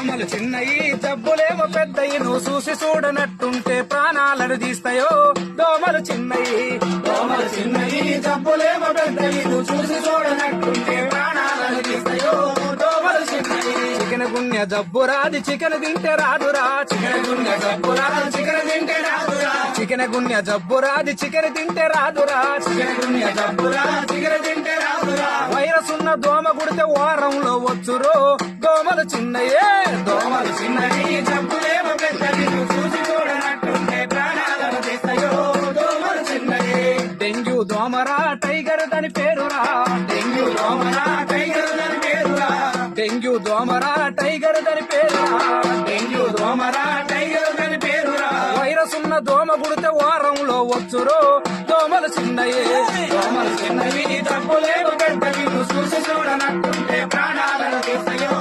దోమలు చిన్నయి జబ్బులేమో పెద్దయి నువ్వు చూసి చూడనట్టుంటే ప్రాణాలను తీస్తాయో దోమలు చిన్నయి జబ్బులేమో పెద్దయి నువ్వు చూసి చూడనట్టుంటే ప్రాణాలను తీస్తాయో దోమలు చిన్నయి చికెన్ గున్య జబ్బు రాది చికెన్ తింటే రాదురా చికెన్ గున్య జబ్బు రాదు చికెన్ తింటే రాదురా చికెన్ గున్య జబ్బు రాది చికెన్ తింటే రాదురా చికెన్ గున్య జబ్బు రాదు చికెన్ తింటే రాదురా వైరస్ ఉన్న దోమ కుడితే వారంలో వచ్చురో దోమలు చిన్నయే జబ్బులేమో పెద్దది నువ్వు చూసి చూడనట్టుంటే ప్రాణాలను తీస్తాయో దోమలు చిన్నయే డెంగ్యూ దోమరా టైగర్ దాని పేరురా డెంగ్యూ దోమరా టైగర్ దాని పేరురా డెంగ్యూ దోమరా టైగర్ దాని పేరురా డెంగ్యూ దోమరా టైగర్ దాని పేరురా వైరస్ ఉన్న దోమ కుడితే వారంలో వచ్చురో దోమలు చిన్నయే జబ్బులేమో పెద్దది నువ్వు చూసి చూడనట్టుంటే ప్రాణాలను తీస్తాయో